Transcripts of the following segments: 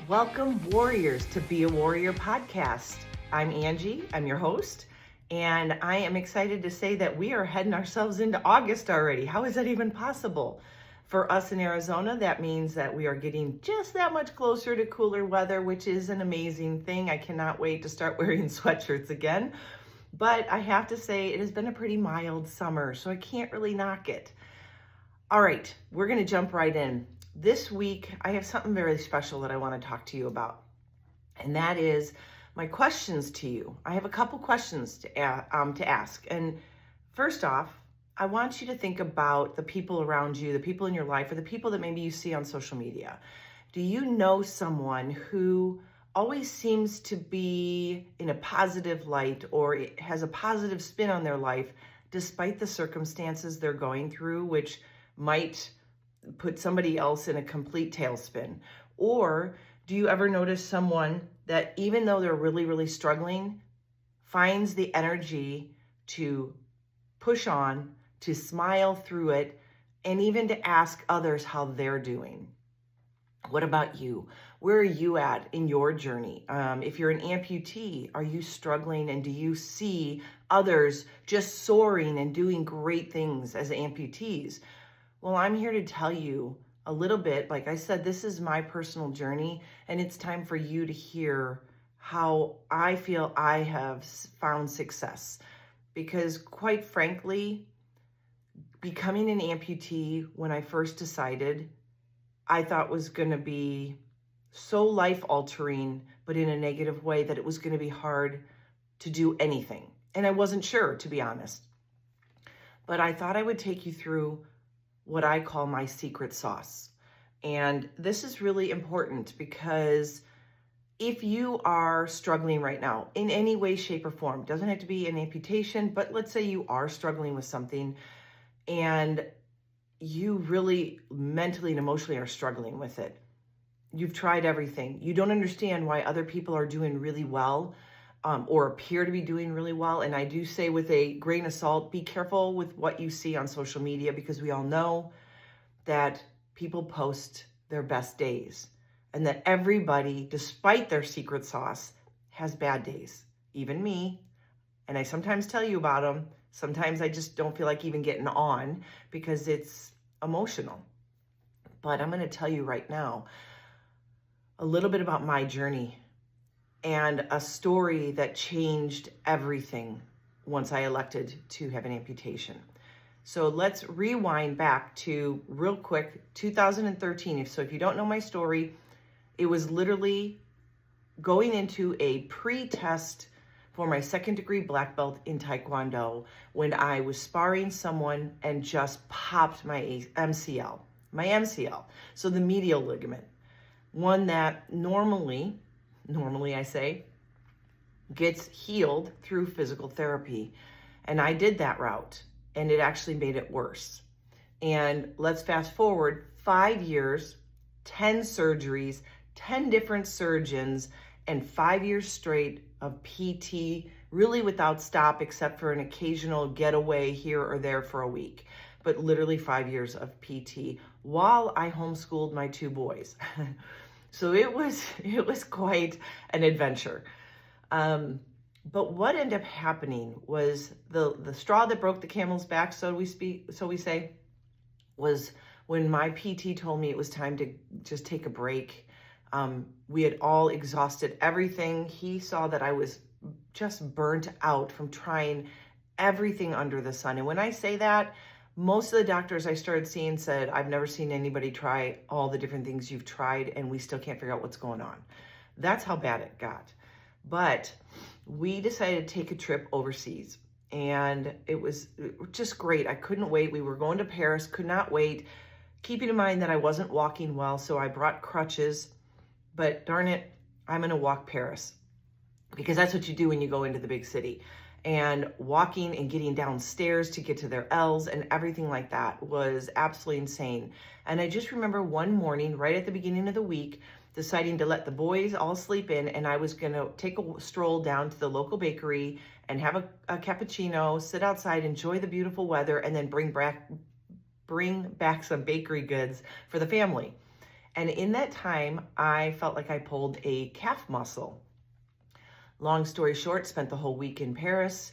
Welcome, warriors, to Be a Warrior podcast. I'm Angie, I'm your host, and I am excited to say that we are heading ourselves into August already. How is that even possible? For us in Arizona, that means that we are getting just that much closer to cooler weather, which is an amazing thing. I cannot wait to start wearing sweatshirts again. But I have to say, it has been a pretty mild summer, so I can't really knock it. All right, we're going to jump right in. This week, I have something very special that I want to talk to you about, and that is my questions to you. I have a couple questions to ask. And first off, I want you to think about the people around you, the people in your life, or the people that maybe you see on social media. Do you know someone who always seems to be in a positive light or has a positive spin on their life despite the circumstances they're going through, which might put somebody else in a complete tailspin? Or do you ever notice someone that even though they're really, really struggling, finds the energy to push on, to smile through it, and even to ask others how they're doing? What about you? Where are you at in your journey? If you're an amputee, are you struggling, and do you see others just soaring and doing great things as amputees? Well, I'm here to tell you a little bit. Like I said, this is my personal journey, and it's time for you to hear how I feel I have found success. Because quite frankly, becoming an amputee when I first decided, I thought was going to be so life-altering, but in a negative way, that it was going to be hard to do anything. And I wasn't sure, to be honest. But I thought I would take you through what I call my secret sauce. And this is really important because if you are struggling right now in any way, shape, or form, doesn't have to be an amputation, but let's say you are struggling with something and you really mentally and emotionally are struggling with it. You've tried everything. You don't understand why other people are doing really well, or appear to be doing really well. And I do say, with a grain of salt, be careful with what you see on social media, because we all know that people post their best days, and that everybody, despite their secret sauce, has bad days. Even me. And I sometimes tell you about them. Sometimes I just don't feel like even getting on because it's emotional. But I'm going to tell you right now a little bit about my journey and a story that changed everything once I elected to have an amputation. So let's rewind back to, real quick, 2013. So if you don't know my story, it was literally going into a pre-test for my second-degree black belt in taekwondo when I was sparring someone and just popped my MCL. So the medial ligament, one that normally I say, gets healed through physical therapy. And I did that route, and it actually made it worse. And let's fast forward 5 years, 10 surgeries, 10 different surgeons, and 5 years straight of PT, really without stop, except for an occasional getaway here or there for a week. But literally 5 years of PT while I homeschooled my 2 boys. So it was quite an adventure. But what ended up happening was the straw that broke the camel's back, so we say, was when my PT told me it was time to just take a break. We had all exhausted everything. He saw that I was just burnt out from trying everything under the sun. And when I say that, most of the doctors I started seeing said, I've never seen anybody try all the different things you've tried, and we still can't figure out what's going on. That's how bad it got. But we decided to take a trip overseas, and it was just great. I couldn't wait. We were going to Paris, could not wait, keeping in mind that I wasn't walking well, so I brought crutches. But darn it, I'm going to walk Paris, because that's what you do when you go into the big city. And walking and getting downstairs to get to their L's and everything like that was absolutely insane. And I just remember one morning, right at the beginning of the week, deciding to let the boys all sleep in, and I was going to take a stroll down to the local bakery and have a cappuccino, sit outside, enjoy the beautiful weather, and then bring back some bakery goods for the family. And in that time, I felt like I pulled a calf muscle. Long story short, spent the whole week in Paris,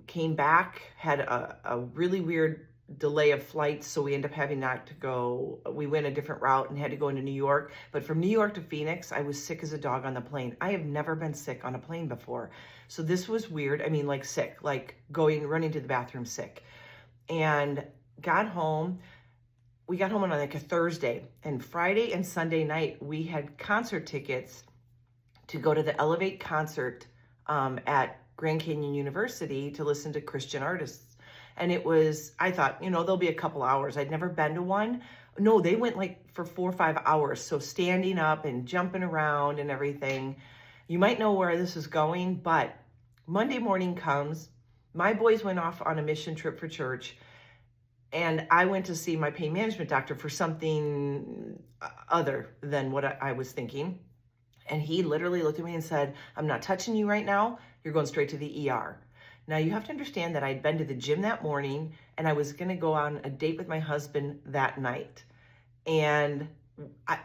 came back, had a really weird delay of flights, so we ended up having not to go. We went a different route and had to go into New York. But from New York to Phoenix, I was sick as a dog on the plane. I have never been sick on a plane before. So this was weird. I mean, like sick, like running to the bathroom sick. And got home. We got home on like a Thursday, and Friday and Sunday night, we had concert tickets to go to the Elevate concert at Grand Canyon University to listen to Christian artists. And it was, I thought, there'll be a couple hours. I'd never been to one. No, they went like for 4 or 5 hours. So standing up and jumping around and everything. You might know where this is going, but Monday morning comes. My boys went off on a mission trip for church. And I went to see my pain management doctor for something other than what I was thinking. And he literally looked at me and said, I'm not touching you right now. You're going straight to the ER. Now you have to understand that I'd been to the gym that morning and I was going to go on a date with my husband that night. And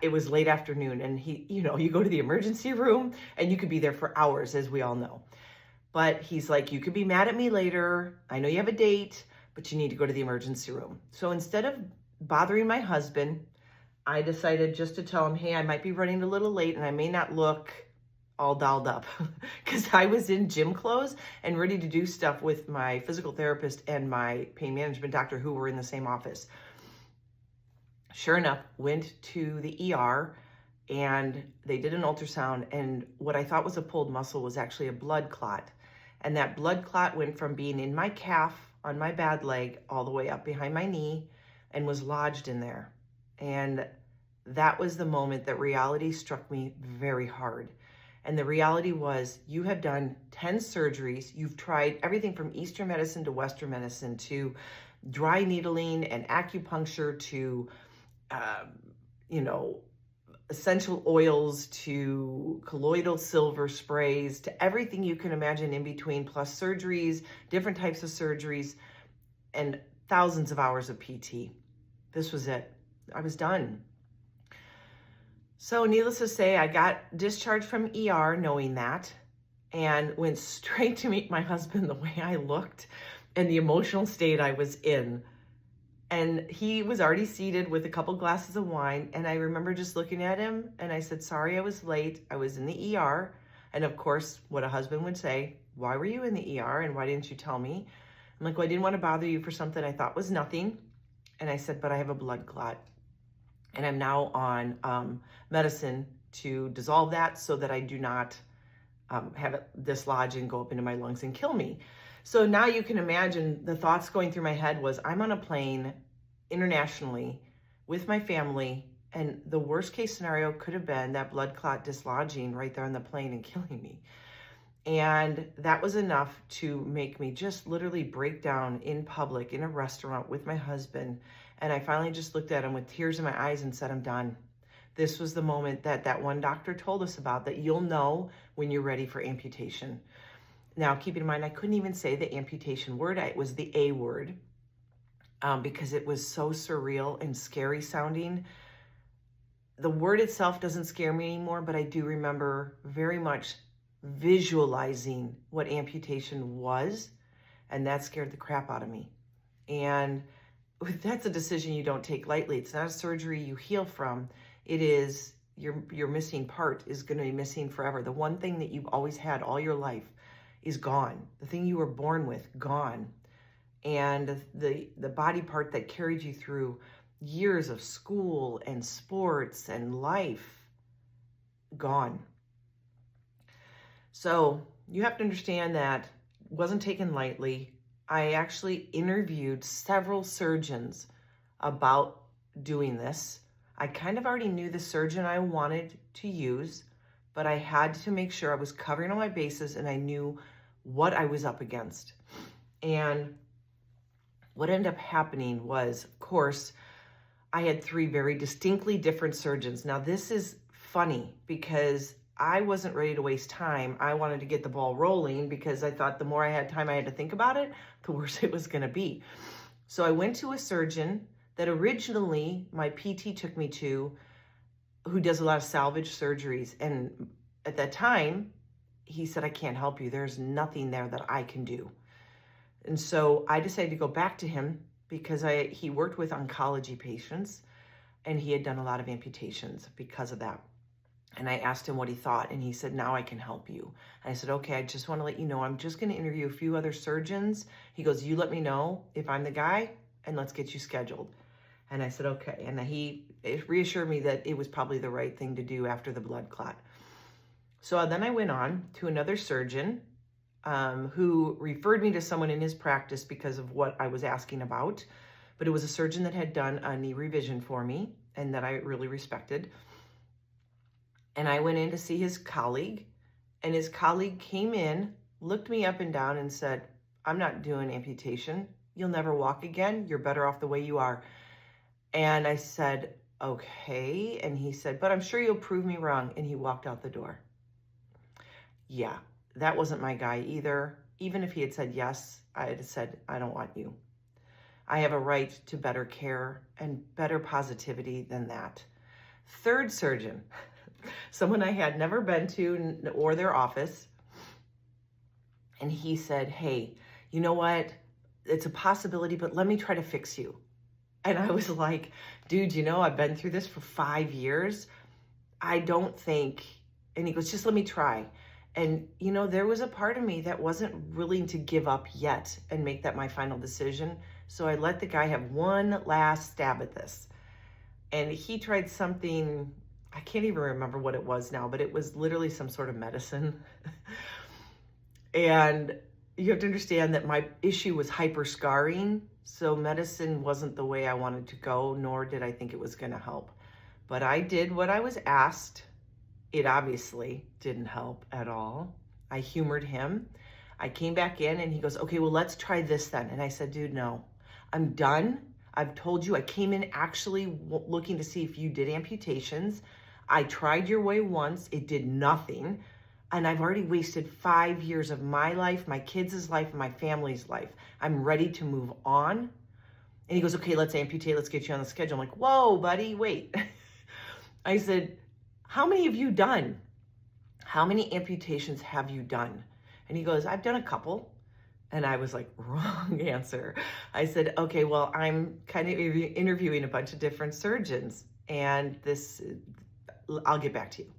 it was late afternoon, and you go to the emergency room and you could be there for hours, as we all know. But he's like, you could be mad at me later. I know you have a date, but you need to go to the emergency room. So instead of bothering my husband, I decided just to tell him, hey, I might be running a little late and I may not look all dolled up because I was in gym clothes and ready to do stuff with my physical therapist and my pain management doctor who were in the same office. Sure enough, went to the ER and they did an ultrasound, and what I thought was a pulled muscle was actually a blood clot. And that blood clot went from being in my calf on my bad leg all the way up behind my knee and was lodged in there. And that was the moment that reality struck me very hard. And the reality was, you have done 10 surgeries. You've tried everything from Eastern medicine to Western medicine to dry needling and acupuncture to, essential oils to colloidal silver sprays to everything you can imagine in between, plus surgeries, different types of surgeries, and thousands of hours of PT. This was it. I was done. So needless to say, I got discharged from ER knowing that, and went straight to meet my husband the way I looked and the emotional state I was in. And he was already seated with a couple glasses of wine. And I remember just looking at him and I said, sorry, I was late. I was in the ER. And of course, what a husband would say, why were you in the ER and why didn't you tell me? I'm like, well, I didn't want to bother you for something I thought was nothing. And I said, but I have a blood clot. And I'm now on medicine to dissolve that so that I do not have it dislodge and go up into my lungs and kill me. So now you can imagine the thoughts going through my head was, I'm on a plane internationally with my family, and the worst case scenario could have been that blood clot dislodging right there on the plane and killing me. And that was enough to make me just literally break down in public in a restaurant with my husband. And I finally just looked at him with tears in my eyes and said, I'm done. This was the moment that one doctor told us about, that you'll know when you're ready for amputation. Now, keep in mind, I couldn't even say the amputation word. It was the A word because it was so surreal and scary sounding. The word itself doesn't scare me anymore, but I do remember very much visualizing what amputation was, and that scared the crap out of me. And that's a decision you don't take lightly. It's not a surgery you heal from. It is your missing part is going to be missing forever. The one thing that you've always had all your life is gone. The thing you were born with, gone. And the body part that carried you through years of school and sports and life, gone. So you have to understand that it wasn't taken lightly. I actually interviewed several surgeons about doing this. I kind of already knew the surgeon I wanted to use, but I had to make sure I was covering all my bases and I knew what I was up against. And what ended up happening was, of course, I had 3 very distinctly different surgeons. Now, this is funny because I wasn't ready to waste time. I wanted to get the ball rolling because I thought the more I had time I had to think about it, the worse it was going to be. So I went to a surgeon that originally my PT took me to who does a lot of salvage surgeries. And at that time, he said, I can't help you. There's nothing there that I can do. And so I decided to go back to him because he worked with oncology patients and he had done a lot of amputations because of that. And I asked him what he thought, and he said, now I can help you. And I said, okay, I just want to let you know, I'm just going to interview a few other surgeons. He goes, you let me know if I'm the guy, and let's get you scheduled. And I said, okay. And it reassured me that it was probably the right thing to do after the blood clot. So then I went on to another surgeon who referred me to someone in his practice because of what I was asking about. But it was a surgeon that had done a knee revision for me and that I really respected. And I went in to see his colleague, and his colleague came in, looked me up and down and said, I'm not doing amputation. You'll never walk again. You're better off the way you are. And I said, okay. And he said, but I'm sure you'll prove me wrong. And he walked out the door. Yeah, that wasn't my guy either. Even if he had said yes, I had said, I don't want you. I have a right to better care and better positivity than that. Third surgeon, someone I had never been to or their office. And he said, hey, you know what? It's a possibility, but let me try to fix you. And I was like, dude, I've been through this for 5 years. I don't think, and he goes, just let me try. And, there was a part of me that wasn't willing to give up yet and make that my final decision. So I let the guy have one last stab at this. And he tried something, I can't even remember what it was now, but it was literally some sort of medicine. And you have to understand that my issue was hyperscarring. So medicine wasn't the way I wanted to go, nor did I think it was going to help. But I did what I was asked. It obviously didn't help at all. I humored him. I came back in and he goes, okay, well, let's try this then. And I said, dude, no, I'm done. I've told you I came in actually looking to see if you did amputations. I tried your way once. It did nothing. And I've already wasted 5 years of my life, my kids' life, and my family's life. I'm ready to move on. And he goes, okay, let's amputate. Let's get you on the schedule. I'm like, whoa, buddy, wait. I said, how many have you done? How many amputations have you done? And he goes, I've done a couple. And I was like, wrong answer. I said, okay, well, I'm kind of interviewing a bunch of different surgeons, and I'll get back to you.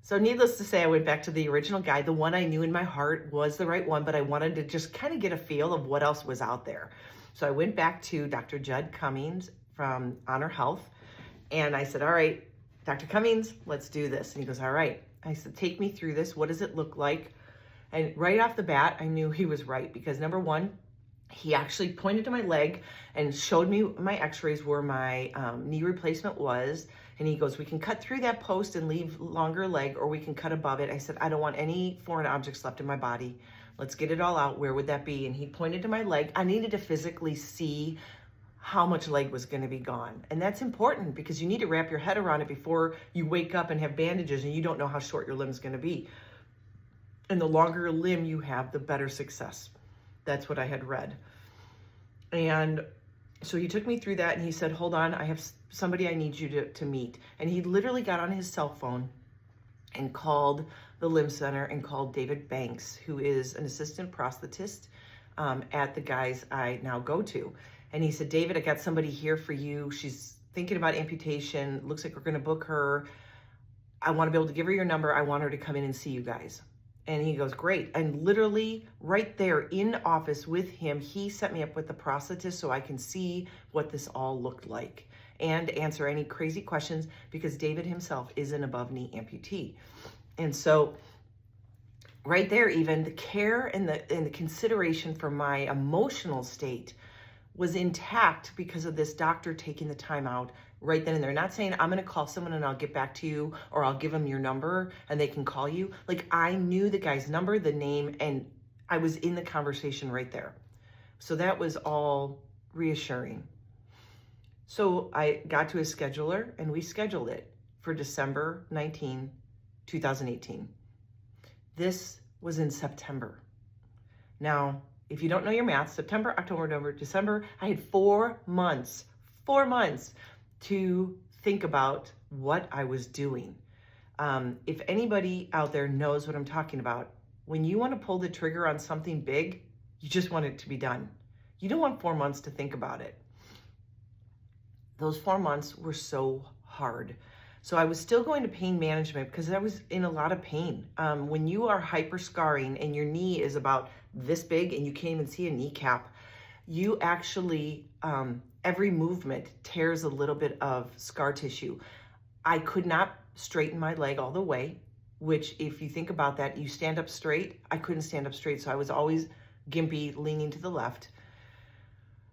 So needless to say, I went back to the original guy. The one I knew in my heart was the right one, but I wanted to just kind of get a feel of what else was out there. So I went back to Dr. Judd Cummings from Honor Health, and I said, all right, Dr. Cummings, let's do this. And he goes, all right. I said, take me through this. What does it look like? And right off the bat, I knew he was right because number one, he actually pointed to my leg and showed me my x-rays where my knee replacement was. And he goes, we can cut through that post and leave longer leg, or we can cut above it. I said, I don't want any foreign objects left in my body. Let's get it all out. Where would that be? And he pointed to my leg. I needed to physically see how much leg was going to be gone. And that's important because you need to wrap your head around it before you wake up and have bandages and you don't know how short your limb is going to be. And the longer limb you have, the better success. That's what I had read. And so he took me through that and he said, hold on, I have somebody I need you to meet. And he literally got on his cell phone and called the Limb Center and called David Banks, who is an assistant prosthetist at the guys I now go to. And he said, David, I got somebody here for you. She's thinking about amputation. Looks like we're going to book her. I want to be able to give her your number. I want her to come in and see you guys. And he goes, great. And literally right there in office with him, he set me up with the prosthetist so I can see what this all looked like and answer any crazy questions because David himself is an above knee amputee. And so right there, even the care and the consideration for my emotional state was intact because of this doctor taking the time out right then and there. Not saying I'm going to call someone and I'll get back to you, or I'll give them your number and they can call you. Like, I knew the guy's number, the name, and I was in the conversation right there. So that was all reassuring. So I got to his scheduler and we scheduled it for December 19, 2018. This was in September. Now, if you don't know your math, September, October, November, December, I had 4 months to think about what I was doing. If anybody out there knows what I'm talking about, when you want to pull the trigger on something big, you just want it to be done. You don't want 4 months to think about it. Those 4 months were so hard. So I was still going to pain management because I was in a lot of pain. When you are hyper scarring and your knee is about this big and you can't even see a kneecap, you actually, every movement tears a little bit of scar tissue. I could not straighten my leg all the way, which if you think about that, you stand up straight. I couldn't stand up straight. So I was always gimpy, leaning to the left.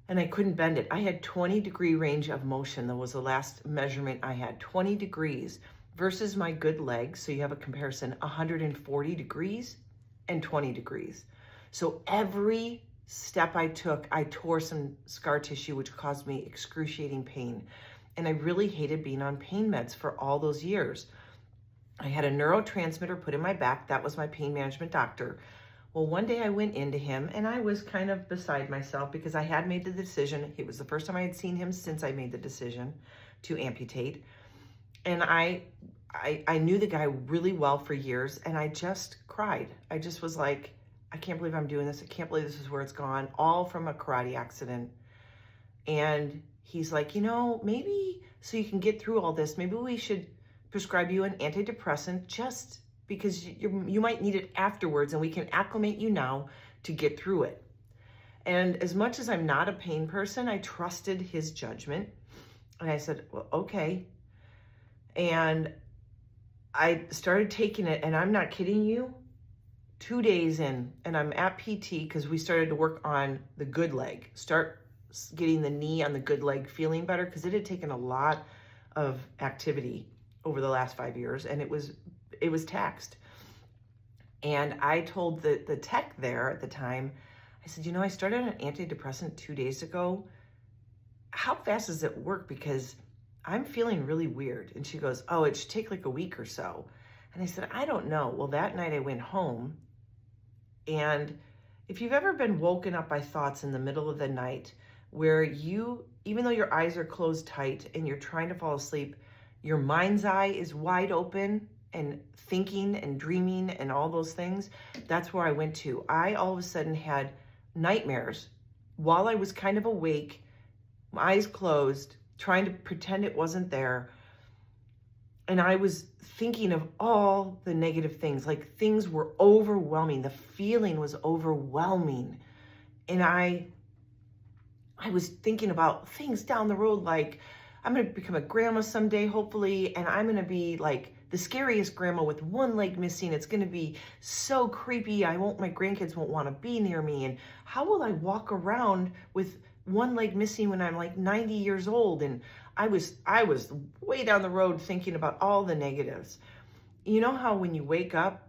And I couldn't bend it. I had 20-degree range of motion. That was the last measurement I had, 20 degrees versus my good leg. So you have a comparison, 140 degrees and 20 degrees. So every step I took, I tore some scar tissue, which caused me excruciating pain. And I really hated being on pain meds for all those years. I had a neurotransmitter put in my back. That was my pain management doctor. Well, one day I went into him and I was kind of beside myself because I had made the decision. It was the first time I had seen him since I made the decision to amputate. And I knew the guy really well for years and I just cried. I just was like, I can't believe I'm doing this. I can't believe this is where it's gone, all from a karate accident. And he's like, maybe so you can get through all this, maybe we should prescribe you an antidepressant just because you might need it afterwards and we can acclimate you now to get through it. And as much as I'm not a pain person, I trusted his judgment. And I said, well, okay. And I started taking it, and I'm not kidding you, 2 days in, and I'm at PT because we started to work on the good leg, start getting the knee on the good leg feeling better because it had taken a lot of activity over the last 5 years and it was taxed. And I told the tech there at the time, I said, I started an antidepressant 2 days ago. How fast does it work? Because I'm feeling really weird. And she goes, oh, it should take like a week or so. And I said, I don't know. Well, that night I went home, and if you've ever been woken up by thoughts in the middle of the night where even though your eyes are closed tight and you're trying to fall asleep, your mind's eye is wide open and thinking and dreaming and all those things, that's where I went to. I all of a sudden had nightmares while I was kind of awake, my eyes closed, trying to pretend it wasn't there. And I was thinking of all the negative things, like things were overwhelming. The feeling was overwhelming. And I was thinking about things down the road, like I'm going to become a grandma someday, hopefully, and I'm going to be like the scariest grandma with one leg missing. It's going to be so creepy. My grandkids won't want to be near me. And how will I walk around with one leg missing when I'm like 90 years old? And I was way down the road thinking about all the negatives. You know how when you wake up,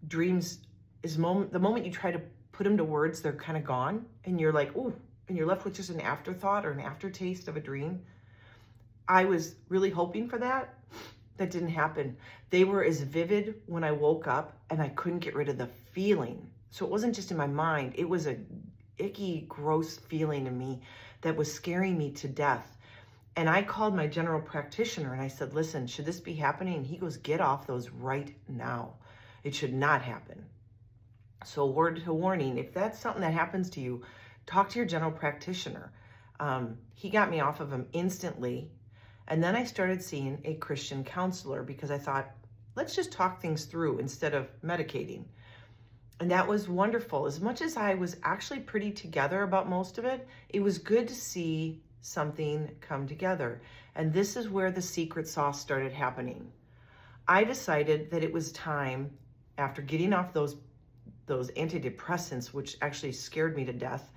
dreams the moment you try to put them to words, they're kind of gone, and you're like, ooh, and you're left with just an afterthought or an aftertaste of a dream. I was really hoping for that. That didn't happen. They were as vivid when I woke up, and I couldn't get rid of the feeling. So it wasn't just in my mind. It was a icky, gross feeling in me that was scaring me to death. And I called my general practitioner and I said, listen, should this be happening? And he goes, get off those right now. It should not happen. So word to warning, if that's something that happens to you, talk to your general practitioner. He got me off of him instantly. And then I started seeing a Christian counselor because I thought, let's just talk things through instead of medicating. And that was wonderful. As much as I was actually pretty together about most of it, it was good to see something come together. And this is where the secret sauce started happening. I decided that it was time, after getting off those antidepressants, which actually scared me to death,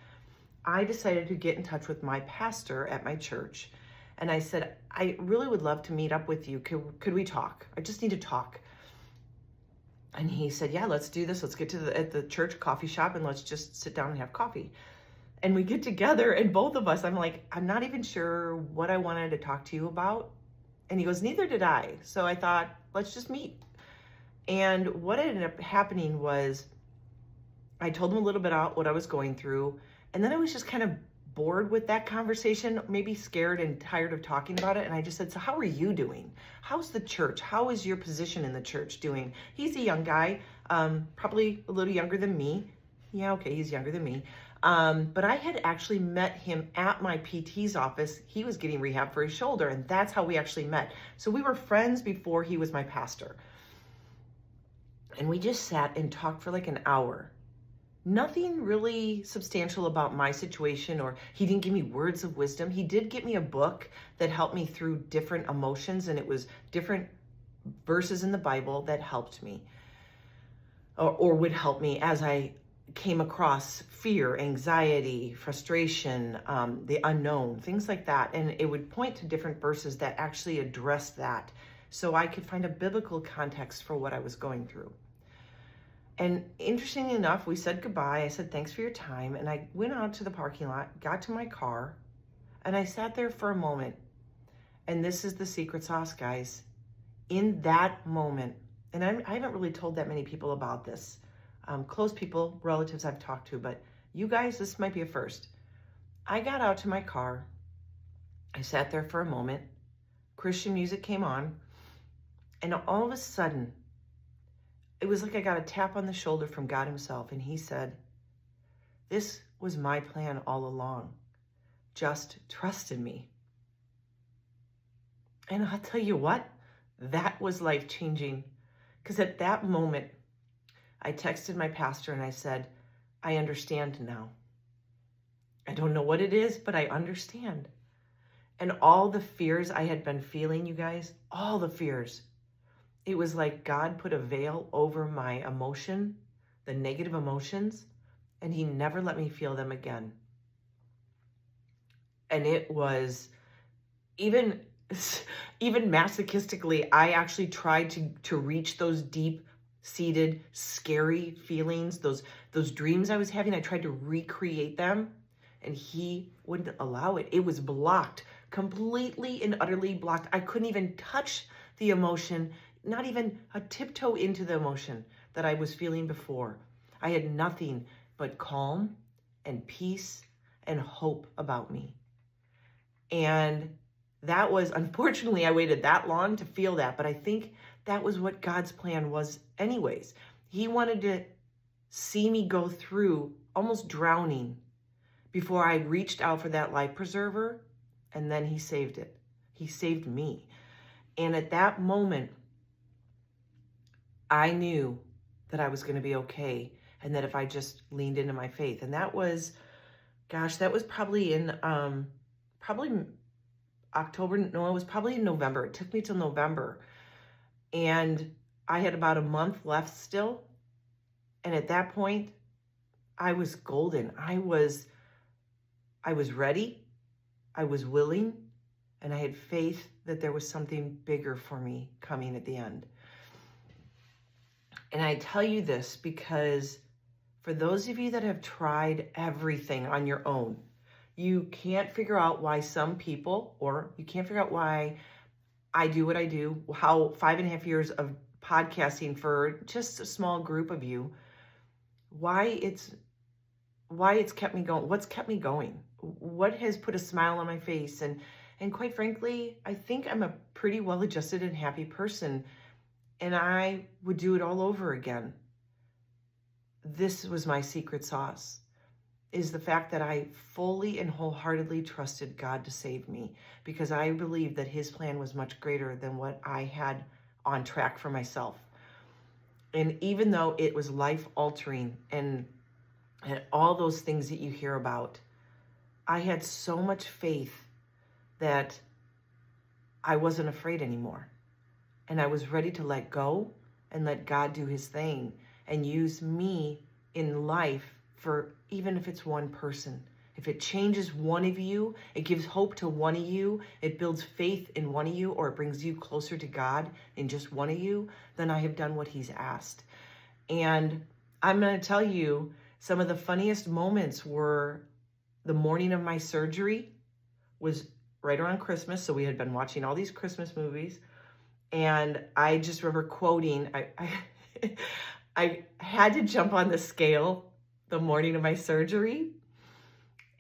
I decided to get in touch with my pastor at my church. And I said, I really would love to meet up with you. Could we talk? I just need to talk. And he said, yeah, let's do this. Let's get at the church coffee shop and let's just sit down and have coffee. And we get together, and both of us, I'm like, I'm not even sure what I wanted to talk to you about. And he goes, neither did I. So I thought, let's just meet. And what ended up happening was I told him a little bit about what I was going through. And then I was just kind of bored with that conversation, maybe scared and tired of talking about it. And I just said, so how are you doing? How's the church? How is your position in the church doing? He's a young guy, probably a little younger than me. Yeah, okay, he's younger than me. But I had actually met him at my PT's office. He was getting rehab for his shoulder, and that's how we actually met. So we were friends before he was my pastor. And we just sat and talked for like an hour. Nothing really substantial about my situation, or he didn't give me words of wisdom. He did get me a book that helped me through different emotions, and it was different verses in the Bible that helped me or would help me as I came across fear, anxiety, frustration, the unknown, things like that. And it would point to different verses that actually address that, so I could find a biblical context for what I was going through. And interestingly enough, we said goodbye. I said, thanks for your time. And I went out to the parking lot, got to my car, and I sat there for a moment. And this is the secret sauce, guys. In that moment, and I haven't really told that many people about this, close people, relatives I've talked to, but you guys, this might be a first. I got out to my car. I sat there for a moment. Christian music came on. And all of a sudden, it was like I got a tap on the shoulder from God himself, and he said, this was my plan all along. Just trust in me. And I'll tell you what, that was life-changing, because at that moment, I texted my pastor and I said, I understand now. I don't know what it is, but I understand. And all the fears I had been feeling, you guys, all the fears, it was like God put a veil over my emotion, the negative emotions, and he never let me feel them again. And it was even masochistically, I actually tried to reach those deep-seated, scary feelings, those dreams I was having. I tried to recreate them, and he wouldn't allow it. It was blocked, completely and utterly blocked. I couldn't even touch the emotion, not even a tiptoe into the emotion that I was feeling before. I had nothing but calm and peace and hope about me. And that was, unfortunately, I waited that long to feel that, but I think that was what God's plan was anyways. He wanted to see me go through almost drowning before I reached out for that life preserver, and then he saved it. He saved me. And at that moment, I knew that I was going to be okay, and that if I just leaned into my faith. And that was, gosh, that was probably in October. No, it was probably in November. It took me till November, and I had about a month left still. And at that point, I was golden. I was ready. I was willing, and I had faith that there was something bigger for me coming at the end. And I tell you this because for those of you that have tried everything on your own, you can't figure out why some people, or you can't figure out why I do what I do, how 5.5 years of podcasting for just a small group of you, why it's kept me going, what's kept me going, what has put a smile on my face. And quite frankly, I think I'm a pretty well-adjusted and happy person, and I would do it all over again. This was my secret sauce, is the fact that I fully and wholeheartedly trusted God to save me, because I believed that his plan was much greater than what I had on track for myself. And even though it was life-altering and all those things that you hear about, I had so much faith that I wasn't afraid anymore. And I was ready to let go and let God do his thing and use me in life for, even if it's one person. If it changes one of you, it gives hope to one of you, it builds faith in one of you, or it brings you closer to God in just one of you, then I have done what he's asked. And I'm going to tell you, some of the funniest moments were the morning of my surgery was right around Christmas. So we had been watching all these Christmas movies. And I just remember quoting, I had to jump on the scale the morning of my surgery.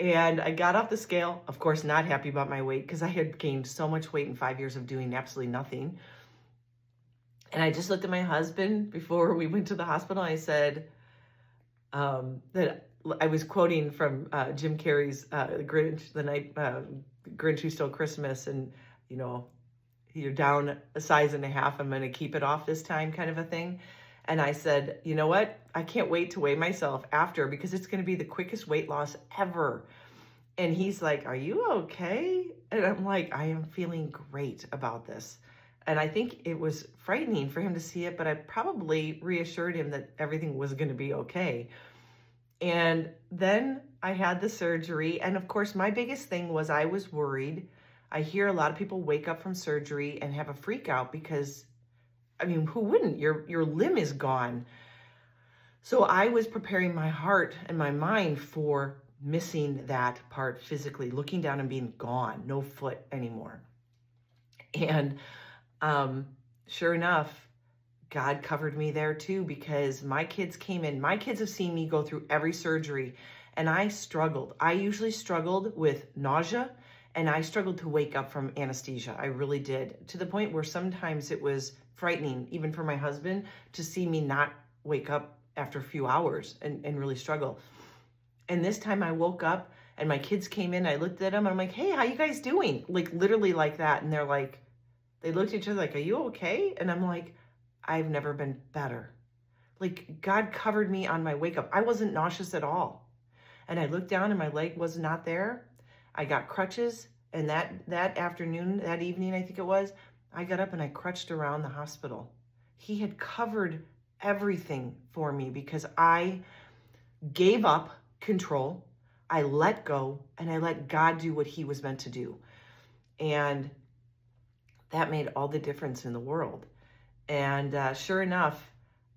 And I got off the scale, of course, not happy about my weight because I had gained so much weight in 5 years of doing absolutely nothing. And I just looked at my husband before we went to the hospital. I said that I was quoting from Jim Carrey's Grinch, the night Grinch Who Stole Christmas, and you're down a size and a half. I'm going to keep it off this time, kind of a thing. And I said, you know what? I can't wait to weigh myself after because it's going to be the quickest weight loss ever. And he's like, are you okay? And I'm like, I am feeling great about this. And I think it was frightening for him to see it, but I probably reassured him that everything was going to be okay. And then I had the surgery. And of course, my biggest thing was I was worried. I hear a lot of people wake up from surgery and have a freak out because, I mean, who wouldn't? Your limb is gone. So I was preparing my heart and my mind for missing that part physically, looking down and being gone, no foot anymore. And sure enough, God covered me there too, because my kids came in. My kids have seen me go through every surgery, and I struggled. I usually struggled with nausea, and I struggled to wake up from anesthesia. I really did, to the point where sometimes it was frightening, even for my husband, to see me not wake up after a few hours and really struggle. And this time I woke up and my kids came in. I looked at them and I'm like, hey, how you guys doing? Like literally like that. And they're like, they looked at each other like, are you okay? And I'm like, I've never been better. Like God covered me on my wake up. I wasn't nauseous at all. And I looked down and my leg was not there. I got crutches. And that afternoon, that evening, I think it was, I got up and I crutched around the hospital. He had covered everything for me because I gave up control. I let go and I let God do what he was meant to do. And that made all the difference in the world. And sure enough,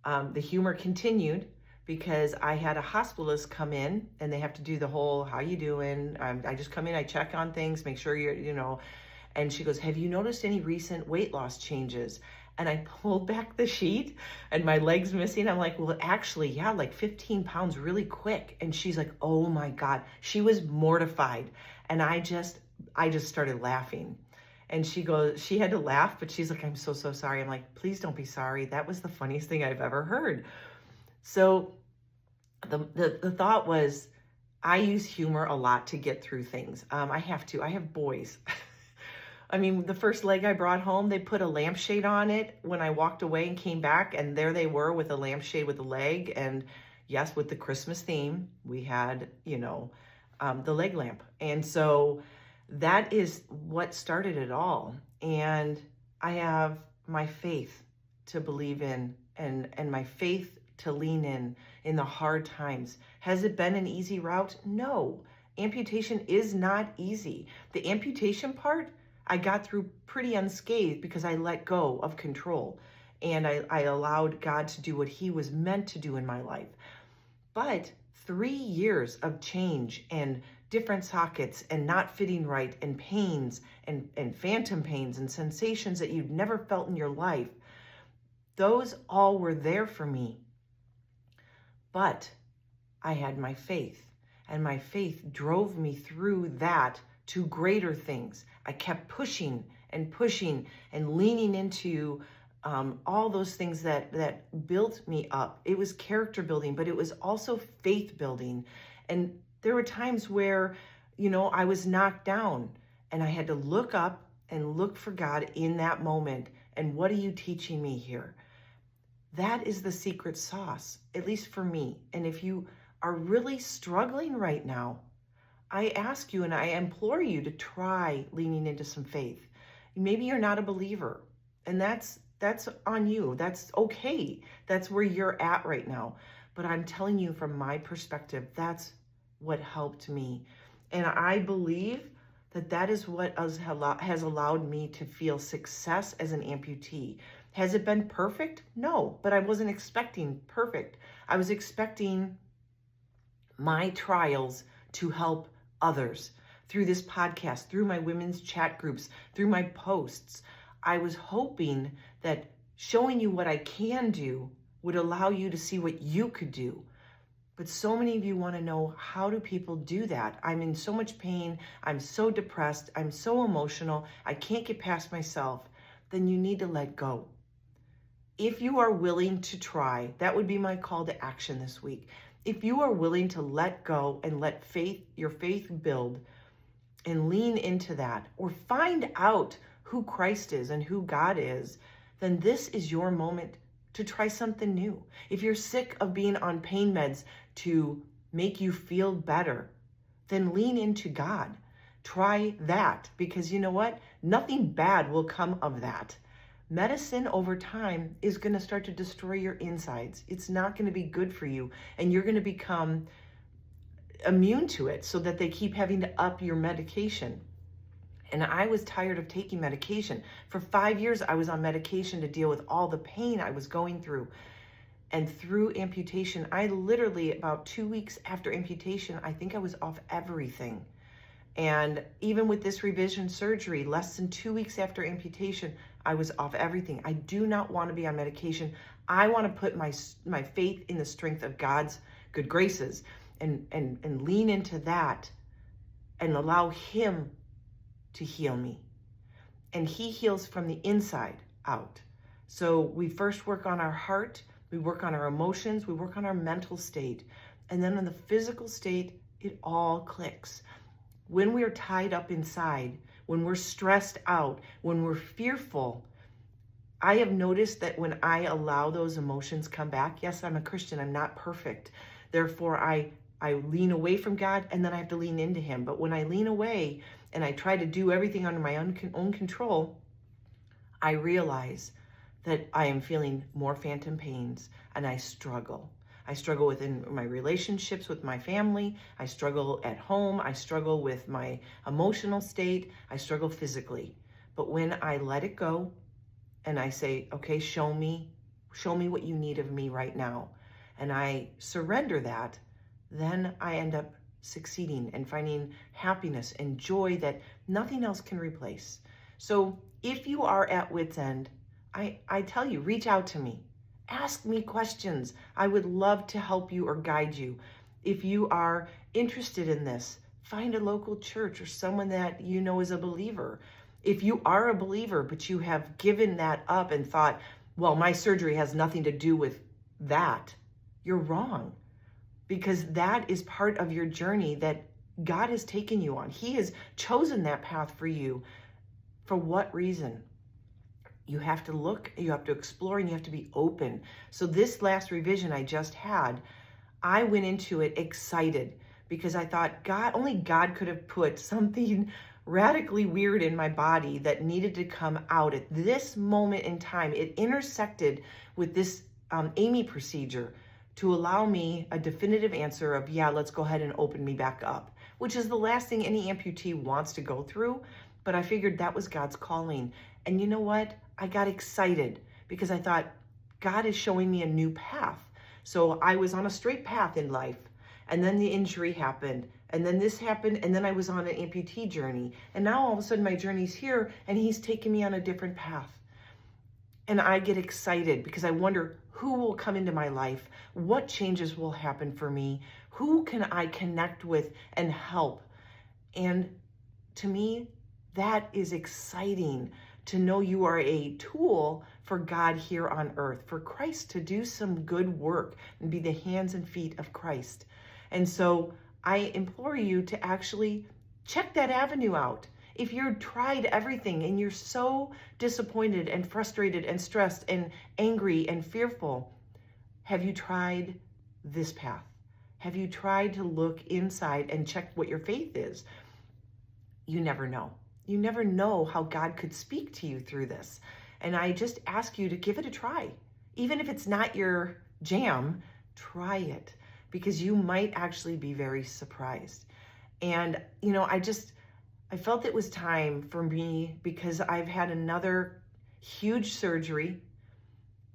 the humor continued because I had a hospitalist come in and they have to do the whole, how you doing? I just come in, I check on things, make sure you're, and she goes, have you noticed any recent weight loss changes? And I pulled back the sheet and my leg's missing. I'm like, well, actually, yeah, like 15 pounds really quick. And she's like, oh my God. She was mortified. And I just started laughing. And she goes, she had to laugh, but she's like, I'm so sorry. I'm like, please don't be sorry. That was the funniest thing I've ever heard. So the thought was, I use humor a lot to get through things. I have boys. I mean, the first leg I brought home, they put a lampshade on it when I walked away and came back, and there they were with a lampshade with a leg. And yes, with the Christmas theme, we had, the leg lamp. And so that is what started it all. And I have my faith to believe in and my faith to lean in the hard times. Has it been an easy route? No. Amputation is not easy. The amputation part, I got through pretty unscathed because I let go of control and I allowed God to do what he was meant to do in my life. But 3 years of change and different sockets and not fitting right and pains and phantom pains and sensations that you've never felt in your life, those all were there for me. But I had my faith, and my faith drove me through that to greater things. I kept pushing and leaning into all those things that built me up. It was character building, but it was also faith building. And there were times where, I was knocked down and I had to look up and look for God in that moment. And what are you teaching me here? That is the secret sauce, at least for me. And if you are really struggling right now, I ask you and I implore you to try leaning into some faith. Maybe you're not a believer, and that's on you. That's okay. That's where you're at right now. But I'm telling you from my perspective, that's what helped me. And I believe that is what has allowed me to feel success as an amputee. Has it been perfect? No, but I wasn't expecting perfect. I was expecting my trials to help others through this podcast, through my women's chat groups, through my posts. I was hoping that showing you what I can do would allow you to see what you could do. But so many of you want to know, how do people do that? I'm in so much pain. I'm so depressed. I'm so emotional. I can't get past myself. Then you need to let go. If you are willing to try, that would be my call to action this week. If you are willing to let go and let your faith build and lean into that, or find out who Christ is and who God is, then this is your moment to try something new. If you're sick of being on pain meds to make you feel better, then lean into God. Try that, because you know what? Nothing bad will come of that. Medicine over time is going to start to destroy your insides. It's not going to be good for you, and you're going to become immune to it, so that they keep having to up your medication. And I was tired of taking medication. For 5 years, I was on medication to deal with all the pain I was going through. And through amputation, I literally, about 2 weeks after amputation, I think I was off everything. And even with this revision surgery, less than 2 weeks after amputation, I was off everything. I do not want to be on medication. I want to put my faith in the strength of God's good graces and lean into that and allow Him to heal me. And He heals from the inside out. So we first work on our heart, we work on our emotions, we work on our mental state. And then on the physical state, it all clicks. When we're tied up inside, when we're stressed out, when we're fearful, I have noticed that when I allow those emotions come back, yes, I'm a Christian, I'm not perfect. Therefore, I lean away from God, and then I have to lean into Him. But when I lean away and I try to do everything under my own control, I realize that I am feeling more phantom pains, and I struggle. I struggle within my relationships with my family. I struggle at home. I struggle with my emotional state. I struggle physically. But when I let it go and I say, okay, show me what you need of me right now, and I surrender that, then I end up succeeding and finding happiness and joy that nothing else can replace. So if you are at wit's end, I tell you, reach out to me. Ask me questions. I would love to help you or guide you. If you are interested in this, find a local church or someone that you know is a believer. If you are a believer, but you have given that up and thought, well, my surgery has nothing to do with that, you're wrong. Because that is part of your journey that God has taken you on. He has chosen that path for you. For what reason? You have to look, you have to explore, and you have to be open. So this last revision I just had, I went into it excited because I thought only God could have put something radically weird in my body that needed to come out at this moment in time. It intersected with this Amy procedure to allow me a definitive answer of, yeah, let's go ahead and open me back up, which is the last thing any amputee wants to go through. But I figured that was God's calling. And you know what? I got excited because I thought, God is showing me a new path. So I was on a straight path in life, and then the injury happened, and then this happened, and then I was on an amputee journey. And now all of a sudden my journey's here, and He's taking me on a different path. And I get excited because I wonder who will come into my life, what changes will happen for me, who can I connect with and help. And to me, that is exciting, to know you are a tool for God here on earth, for Christ to do some good work and be the hands and feet of Christ. And so I implore you to actually check that avenue out. If you've tried everything and you're so disappointed and frustrated and stressed and angry and fearful, have you tried this path? Have you tried to look inside and check what your faith is? You never know. You never know how God could speak to you through this. And I just ask you to give it a try. Even if it's not your jam, try it, because you might actually be very surprised. And, I felt it was time for me, because I've had another huge surgery,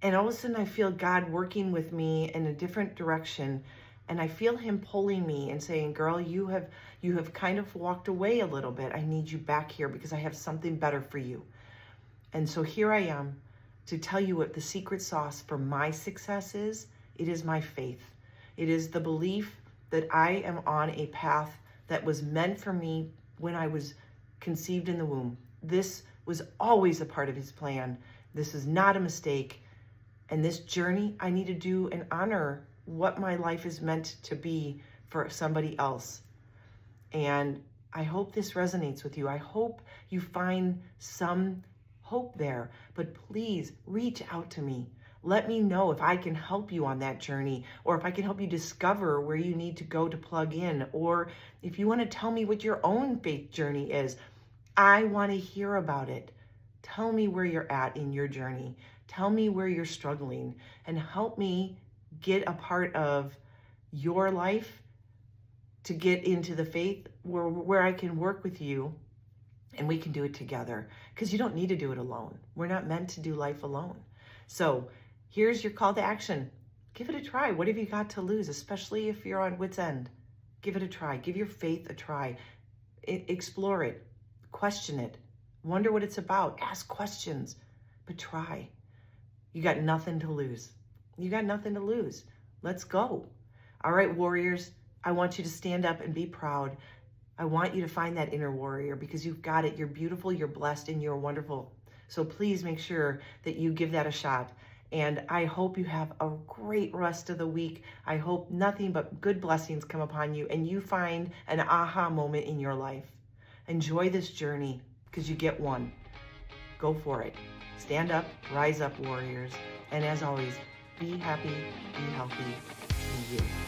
and all of a sudden I feel God working with me in a different direction. And I feel Him pulling me and saying, girl, you have kind of walked away a little bit. I need you back here because I have something better for you. And so here I am to tell you what the secret sauce for my success is. It is my faith. It is the belief that I am on a path that was meant for me when I was conceived in the womb. This was always a part of his plan. This is not a mistake. And this journey, I need to do and honor what my life is meant to be for somebody else. And I hope this resonates with you. I hope you find some hope there. But please reach out to me. Let me know if I can help you on that journey, or if I can help you discover where you need to go to plug in, or if you want to tell me what your own faith journey is. I want to hear about it. Tell me where you're at in your journey. Tell me where you're struggling, and help me get a part of your life to get into the faith where I can work with you and we can do it together, because you don't need to do it alone. We're not meant to do life alone. So here's your call to action. Give it a try. What have you got to lose, especially if you're on wit's end? Give it a try. Give your faith a try. Explore it. Question it. Wonder what it's about. Ask questions, but try. You got nothing to lose. You got nothing to lose. Let's go. All right, warriors, I want you to stand up and be proud. I want you to find that inner warrior, because you've got it. You're beautiful, you're blessed, and you're wonderful. So please make sure that you give that a shot. And I hope you have a great rest of the week. I hope nothing but good blessings come upon you and you find an aha moment in your life. Enjoy this journey, because you get one. Go for it. Stand up, rise up, warriors. And as always, be happy, be healthy, be you.